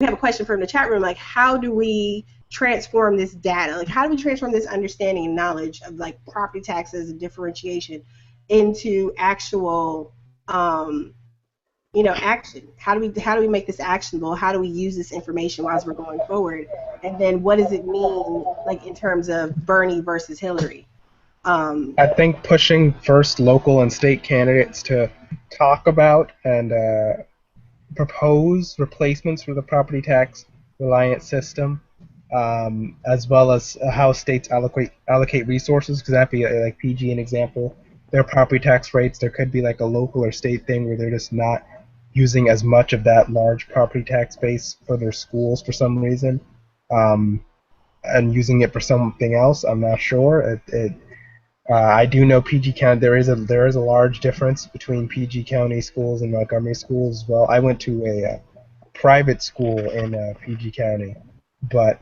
we have a question from the chat room, like how do we transform this data? Like how do we transform this understanding and knowledge of like property taxes and differentiation into actual action? How do we make this actionable? How do we use this information as we're going forward? And then what does it mean like in terms of Bernie versus Hillary? I think pushing first local and state candidates to talk about and propose replacements for the property tax reliant system, as well as how states allocate resources. Because that'd be like PG an example. Their property tax rates, there could be like a local or state thing where they're just not using as much of that large property tax base for their schools for some reason, um, and using it for something else. I'm not sure. I do know PG County. There is a large difference between PG County schools and Montgomery schools as well. I went to a private school in PG County, but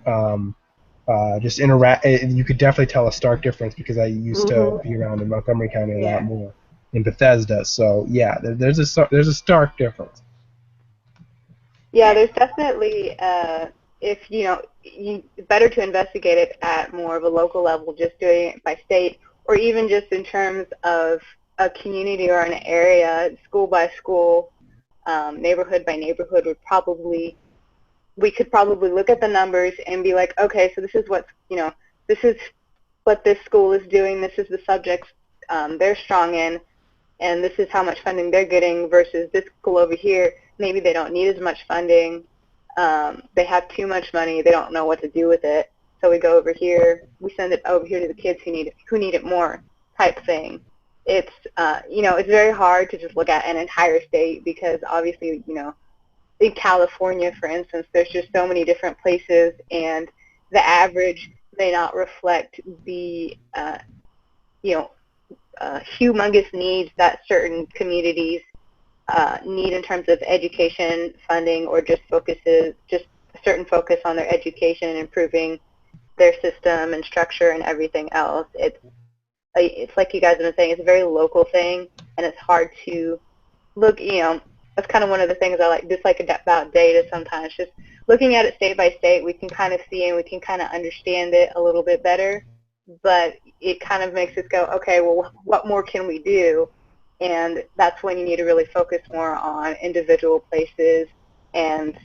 just interact. You could definitely tell a stark difference because I used to be around in Montgomery County a lot more in Bethesda. So yeah, there's a stark difference. Yeah, there's definitely if better to investigate it at more of a local level, just doing it by state, or even just in terms of a community or an area, school by school, neighborhood by neighborhood. We could probably look at the numbers and be like, okay, so this is what this school is doing. This is the subjects they're strong in, and this is how much funding they're getting versus this school over here. Maybe they don't need as much funding. They have too much money. They don't know what to do with it. So we go over here. We send it over here to the kids who need it more, type thing. It's it's very hard to just look at an entire state because obviously in California, for instance, there's just so many different places, and the average may not reflect the humongous needs that certain communities need in terms of education funding, or just a certain focus on their education and improving their system and structure and everything else. It's like you guys have been saying, it's a very local thing, and it's hard to look, that's kind of one of the things I dislike about data sometimes. Just looking at it state by state, we can kind of see and we can kind of understand it a little bit better, but it kind of makes us go, okay, well, what more can we do? And that's when you need to really focus more on individual places and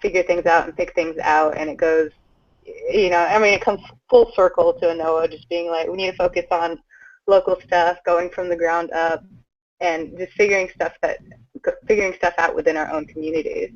figure things out and pick things out, and it goes, it comes full circle to a NOAA just being like, we need to focus on local stuff, going from the ground up, and just figuring stuff out within our own communities.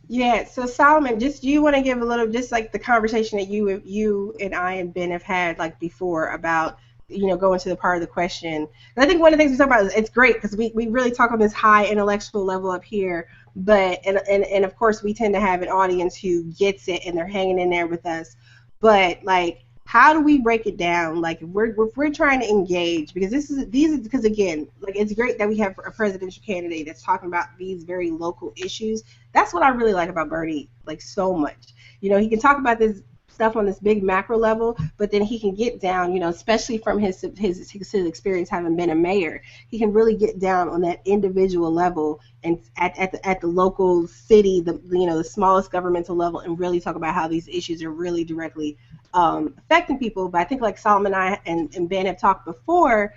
Yeah, so Solomon, do you want to give a little, just like the conversation that you and I and Ben have had like before about, going to the part of the question. And I think one of the things we talk about is it's great because we really talk on this high intellectual level up here, but and of course we tend to have an audience who gets it and they're hanging in there with us. But like, how do we break it down? Like, if we're trying to engage, because because again, like, it's great that we have a presidential candidate that's talking about these very local issues. That's what I really like about Bernie, like, so much. He can talk about this stuff on this big macro level, but then he can get down, especially from his experience having been a mayor, he can really get down on that individual level and at the local city, the smallest governmental level, and really talk about how these issues are really directly affecting people. But I think, like Solomon and I and Ben have talked before,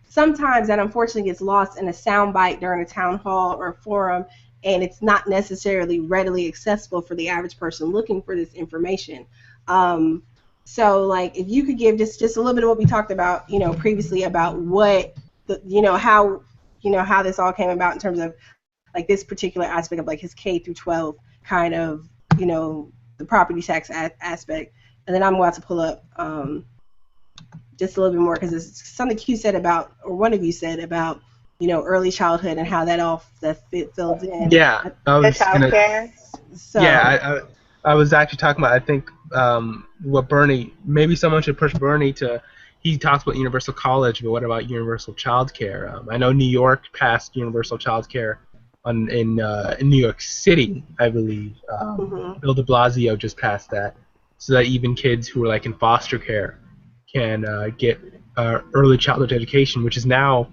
sometimes that unfortunately gets lost in a soundbite during a town hall or a forum, and it's not necessarily readily accessible for the average person looking for this information. So, like, if you could give just a little bit of what we talked about, previously about what how this all came about in terms of like this particular aspect of like his K through 12 kind of, the property tax aspect, and then I'm going to pull up just a little bit more because it's something you said about, or one of you said about, early childhood and how that all fills in. Yeah, I was actually talking about, I think, what Bernie, maybe someone should push Bernie to, he talks about universal college, but what about universal child care? I know New York passed universal child care in New York City, I believe. Bill de Blasio just passed that, so that even kids who are like in foster care can get early childhood education, which is now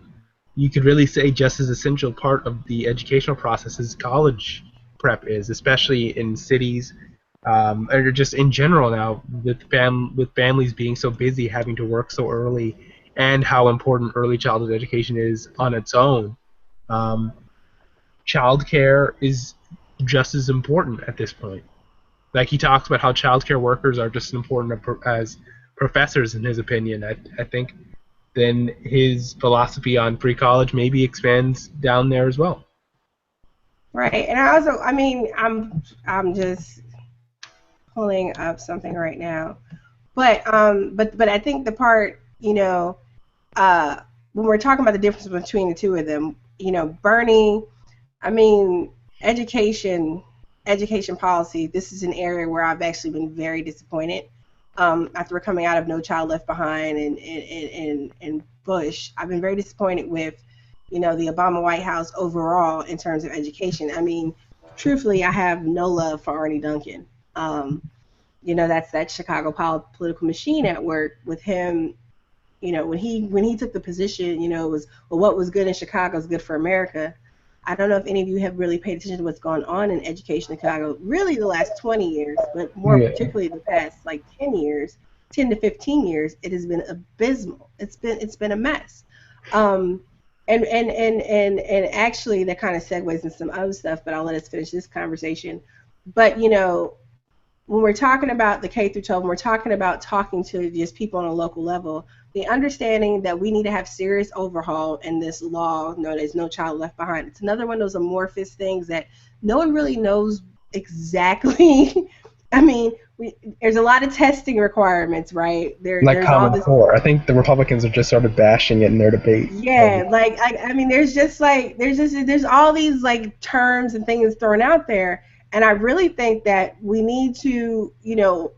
you could really say just as essential part of the educational process as college prep is, especially in cities, or just in general now, with families being so busy, having to work so early, and how important early childhood education is on its own. Um, Childcare is just as important at this point. Like, he talks about how childcare workers are just as important as professors, in his opinion. I think then his philosophy on pre-college maybe expands down there as well. Right. And I also, I mean, I'm just pulling up something right now. But I think the part, when we're talking about the difference between the two of them, Bernie, I mean, education, education policy, this is an area where I've actually been very disappointed. After we're coming out of No Child Left Behind and Bush, I've been very disappointed with, the Obama White House overall in terms of education. I mean, truthfully, I have no love for Arnie Duncan. That's that Chicago political machine at work with him. When he took the position, it was, well, what was good in Chicago is good for America. I don't know if any of you have really paid attention to what's going on in education in Chicago, really the last 20 years, but more particularly the past like 10 years, 10 to 15 years, it has been abysmal. It's been a mess. And actually that kind of segues into some other stuff, but I'll let us finish this conversation. But when we're talking about the K through 12, when we're talking about talking to just people on a local level, the understanding that we need to have serious overhaul in this law known as No Child Left Behind. It's another one of those amorphous things that no one really knows exactly. I mean, there's a lot of testing requirements, right? Like There's all Common this. Core. I think the Republicans have just started bashing it in their debate. Yeah, like I mean, there's all these like terms and things thrown out there, and I really think that we need to,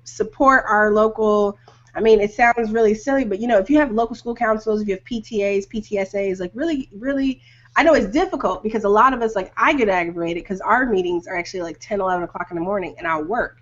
support our local. I mean, it sounds really silly, but if you have local school councils, if you have PTAs, PTSAs, like really, really, I know it's difficult because a lot of us, like I get aggravated because our meetings are actually like 10, 11 o'clock in the morning, and I work.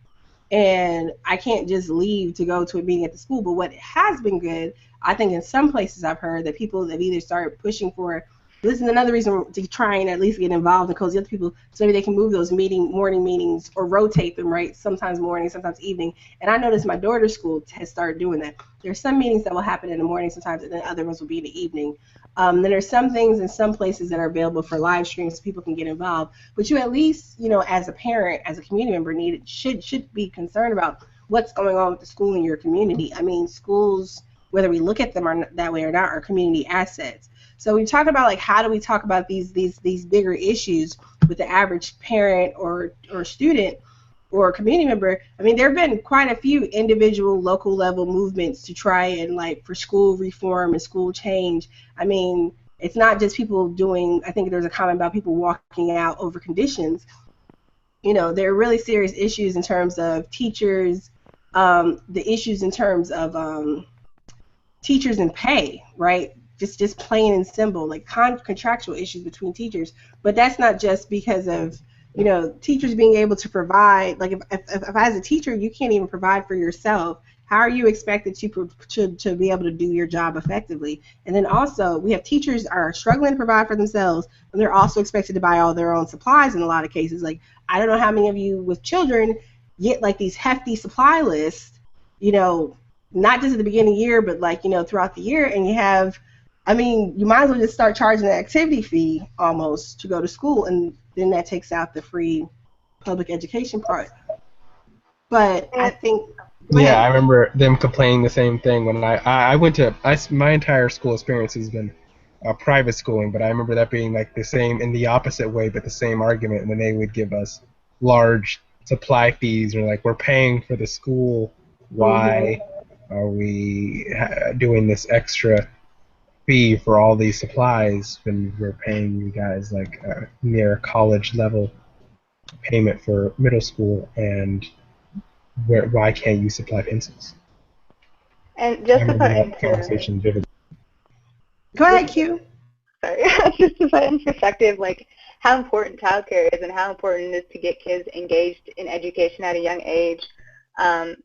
And I can't just leave to go to a meeting at the school. But what has been good, I think in some places I've heard that people have either started pushing for, this is another reason to try and at least get involved and cozy other people, so maybe they can move those morning meetings or rotate them, right? Sometimes morning, sometimes evening. And I noticed my daughter's school has started doing that. There's some meetings that will happen in the morning sometimes, and then other ones will be in the evening. Then there's some things in some places that are available for live streams so people can get involved. But you at least, as a parent, as a community member, should be concerned about what's going on with the school in your community. I mean, schools, whether we look at them that way or not, are community assets. So we talk about like how do we talk about these bigger issues with the average parent or student or community member. I mean, there have been quite a few individual local level movements to try and like for school reform and school change. I mean, it's not just people doing, I think there's a comment about people walking out over conditions. There are really serious issues in terms of teachers, the issues in terms of teachers and pay, right? Just plain and simple, like contractual issues between teachers. But that's not just because of, teachers being able to provide. Like if as a teacher you can't even provide for yourself, how are you expected to be able to do your job effectively? And then also we have teachers are struggling to provide for themselves, and they're also expected to buy all their own supplies in a lot of cases. Like I don't know how many of you with children get like these hefty supply lists, not just at the beginning of the year, but like, throughout the year, and you have, I mean, you might as well just start charging an activity fee almost to go to school, and then that takes out the free public education part. But I think, yeah, I remember them complaining the same thing when I went to, my entire school experience has been private schooling, but I remember that being like the same in the opposite way, but the same argument when they would give us large supply fees, or like, we're paying for the school, why are we doing this extra fee for all these supplies when we're paying you guys like near college level payment for middle school, and why can't you supply pencils? And just to put that conversation vividly. Go ahead, Q. Sorry, just to put in perspective, like how important childcare is and how important it is to get kids engaged in education at a young age.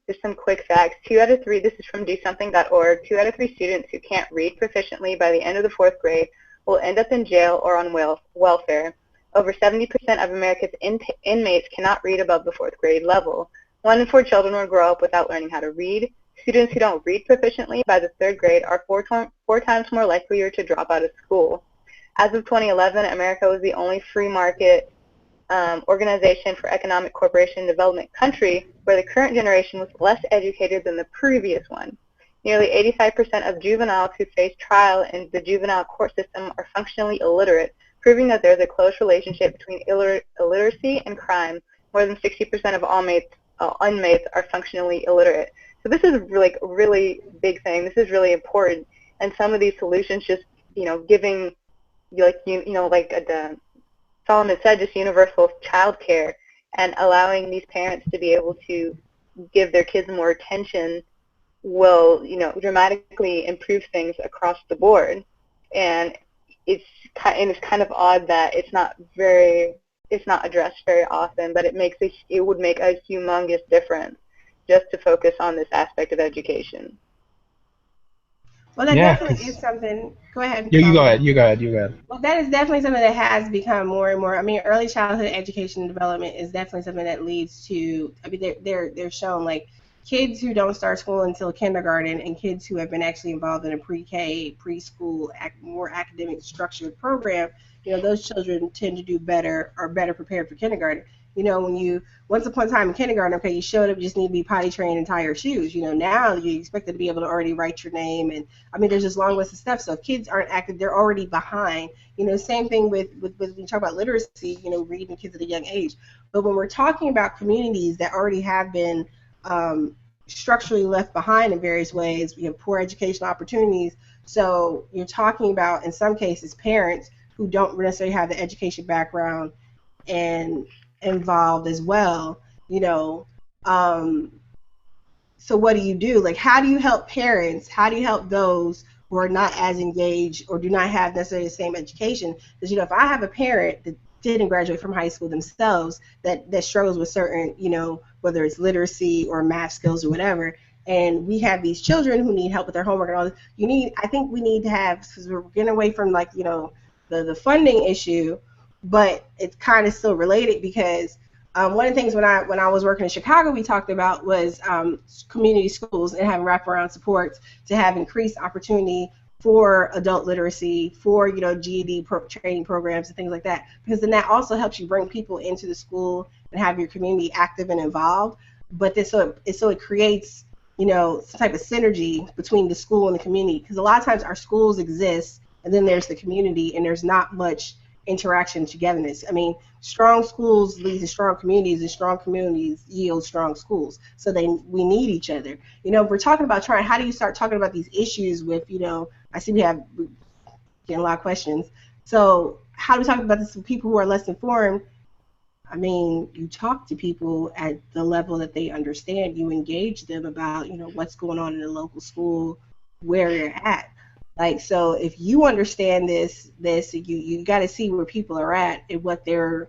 Just some quick facts. 2 out of 3, this is from DoSomething.org, 2 out of 3 students who can't read proficiently by the end of the 4th grade will end up in jail or on welfare. Over 70% of America's inmates cannot read above the 4th grade level. 1 in 4 children will grow up without learning how to read. Students who don't read proficiently by the 3rd grade are four times more likely to drop out of school. As of 2011, America was the only free market Organization for Economic Cooperation and Development country where the current generation was less educated than the previous one. Nearly 85% of juveniles who face trial in the juvenile court system are functionally illiterate, proving that there's a close relationship between illiteracy and crime. More than 60% of all inmates are functionally illiterate. So this is like a really big thing. This is really important. And some of these solutions just, giving, like the Solomon said, just universal child care and allowing these parents to be able to give their kids more attention will, dramatically improve things across the board. And it's kind of odd that it's not addressed very often, but it would make a humongous difference just to focus on this aspect of education. Well, that definitely is something. Go ahead. Yeah, you go ahead. Well, that is definitely something that has become more and more. I mean, early childhood education and development is definitely something that leads to. I mean, they're shown like kids who don't start school until kindergarten and kids who have been actually involved in a pre-K, preschool, more academic structured program. Those children tend to do better, or better prepared for kindergarten. When you, once upon a time in kindergarten, okay, you showed up, you just need to be potty trained and tie your shoes. Now you expected to be able to already write your name. And I mean, there's this long list of stuff. So if kids aren't active, they're already behind. Same thing with when you talk about literacy, reading kids at a young age. But when we're talking about communities that already have been structurally left behind in various ways, we have poor educational opportunities. So you're talking about, in some cases, parents who don't necessarily have the education background and involved as well, so what do you do? Like, how do you help parents? How do you help those who are not as engaged or do not have necessarily the same education? Because, if I have a parent that didn't graduate from high school themselves that struggles with certain, whether it's literacy or math skills or whatever, and we have these children who need help with their homework and all this, I think we need to have, because we're getting away from the funding issue, but it's kind of still related because one of the things when I was working in Chicago we talked about was community schools and having wraparound supports to have increased opportunity for adult literacy, for GED training programs and things like that, because then that also helps you bring people into the school and have your community active and involved. But then so it creates some type of synergy between the school and the community, because a lot of times our schools exist and then there's the community and there's not much interaction, togetherness. I mean, strong schools lead to strong communities, and strong communities yield strong schools. So we need each other. If we're talking about how do you start talking about these issues with, I see we're getting a lot of questions. So how do we talk about this with people who are less informed? I mean, you talk to people at the level that they understand. You engage them about, what's going on in the local school, where you're at. Like, so if you understand this, you got to see where people are at and what their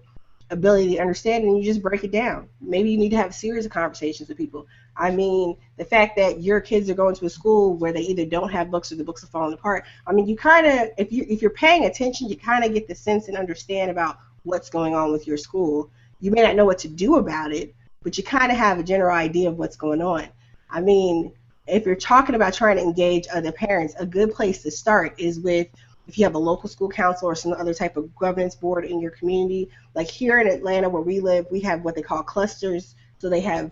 ability to understand, and you just break it down. Maybe you need to have a series of conversations with people. I mean, the fact that your kids are going to a school where they either don't have books or the books are falling apart. I mean, you kind of, if you're paying attention, you kind of get the sense and understand about what's going on with your school. You may not know what to do about it, but you kind of have a general idea of what's going on. I mean, if you're talking about trying to engage other parents, a good place to start is with, if you have a local school council or some other type of governance board in your community. Like here in Atlanta where we live, we have what they call clusters. So they have,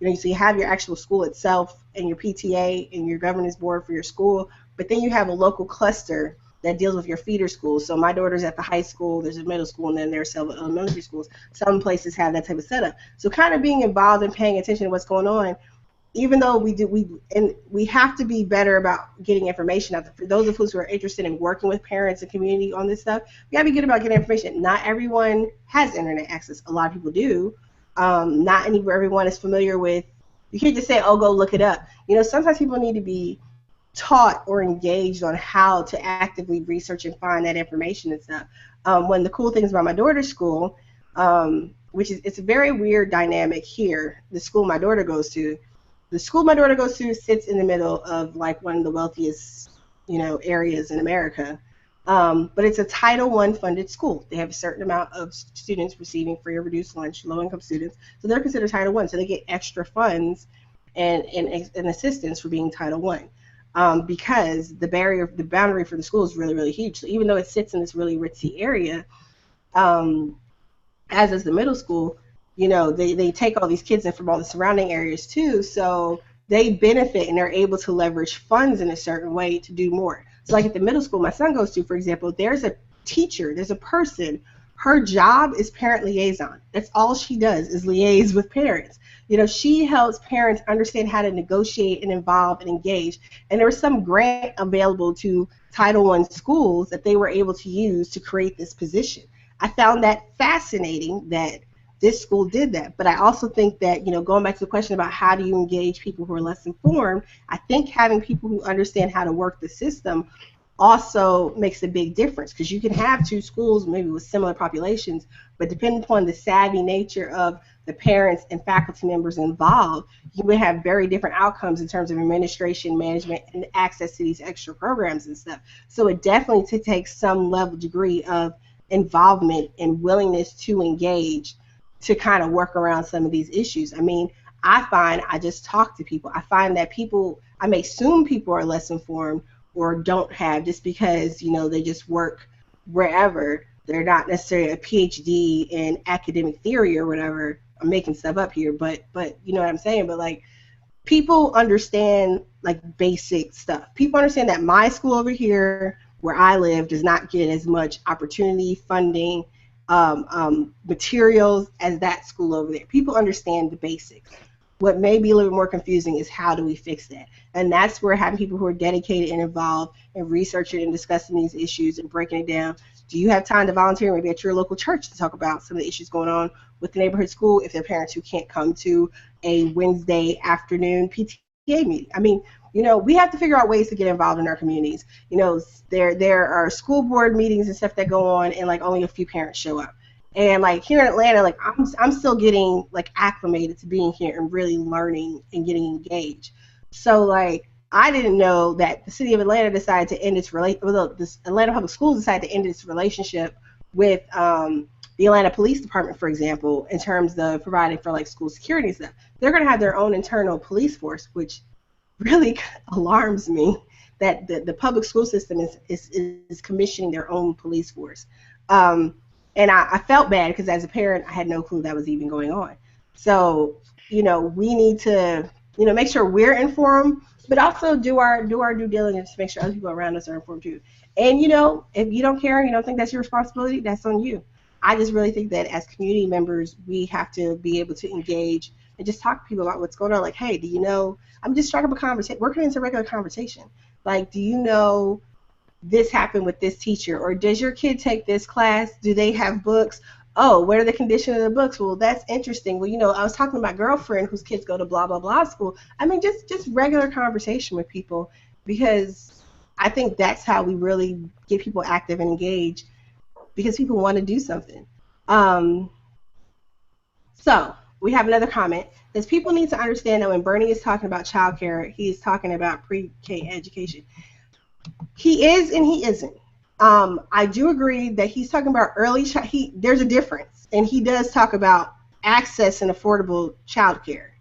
so you have your actual school itself and your PTA and your governance board for your school, but then you have a local cluster that deals with your feeder schools. So my daughter's at the high school, there's a middle school, and then there's several elementary schools. Some places have that type of setup. So kind of being involved and paying attention to what's going on, even though we have to be better about getting information out. For those of us who are interested in working with parents and community on this stuff, we gotta be good about getting information. Not everyone has internet access. A lot of people do. Not everyone is familiar with. You can't just say, "Oh, go look it up." Sometimes people need to be taught or engaged on how to actively research and find that information and stuff. One of the cool things about my daughter's school, which is, it's a very weird dynamic here. The school my daughter goes to. The school my daughter goes to sits in the middle of like one of the wealthiest, areas in America. But it's a Title I funded school. They have a certain amount of students receiving free or reduced lunch, low-income students. So they're considered Title I. So they get extra funds and assistance for being Title I. Because the boundary for the school is really, really huge. So even though it sits in this really ritzy area, um, as is the middle school, they take all these kids in from all the surrounding areas too. So they benefit and they're able to leverage funds in a certain way to do more. So like at the middle school my son goes to, for example, there's a teacher, there's a person, her job is parent liaison. That's all she does is liaise with parents. She helps parents understand how to negotiate and involve and engage. And there was some grant available to Title I schools that they were able to use to create this position. I found that fascinating that this school did that. But I also think that, going back to the question about how do you engage people who are less informed, I think having people who understand how to work the system also makes a big difference, because you can have two schools maybe with similar populations, but depending upon the savvy nature of the parents and faculty members involved, you may have very different outcomes in terms of administration, management, and access to these extra programs and stuff. So it definitely takes some level degree of involvement and willingness to engage to kind of work around some of these issues. I mean, I just talk to people. I find that I may assume people are less informed or don't have, just because, they just work wherever. They're not necessarily a PhD in academic theory or whatever. I'm making stuff up here, but you know what I'm saying? But like, people understand like basic stuff. People understand that my school over here where I live does not get as much opportunity, funding, materials as that school over there. People understand the basics. What may be a little bit more confusing is how do we fix that? And that's where having people who are dedicated and involved and researching and discussing these issues and breaking it down. Do you have time to volunteer maybe at your local church to talk about some of the issues going on with the neighborhood school if there are parents who can't come to a Wednesday afternoon PTA meeting? I mean, we have to figure out ways to get involved in our communities. There are school board meetings and stuff that go on and like only a few parents show up. And like here in Atlanta, like I'm still getting like acclimated to being here and really learning and getting engaged. So like I didn't know that the city of Atlanta decided to end its this Atlanta Public Schools decided to end its relationship with the Atlanta Police Department, for example, in terms of providing for like school security and stuff. They're going to have their own internal police force, which really alarms me that the public school system is commissioning their own police force. And I felt bad because as a parent, I had no clue that was even going on. So, we need to, make sure we're informed, but also do our due diligence to make sure other people around us are informed too. And, if you don't care and you don't think that's your responsibility, that's on you. I just really think that as community members, we have to be able to engage and just talk to people about what's going on. Like, hey, do you know, I'm just striking up a conversation, working into regular conversation. Like, do you know this happened with this teacher, or does your kid take this class? Do they have books? Oh, what are the condition of the books? Well, that's interesting. Well, I was talking to my girlfriend whose kids go to blah, blah, blah school. I mean, just regular conversation with people, because I think that's how we really get people active and engaged, because people want to do something. So we have another comment. Says people need to understand that when Bernie is talking about childcare, he's talking about pre-K education. He is and he isn't. I do agree that he's talking about early there's a difference, and he does talk about access and affordable childcare.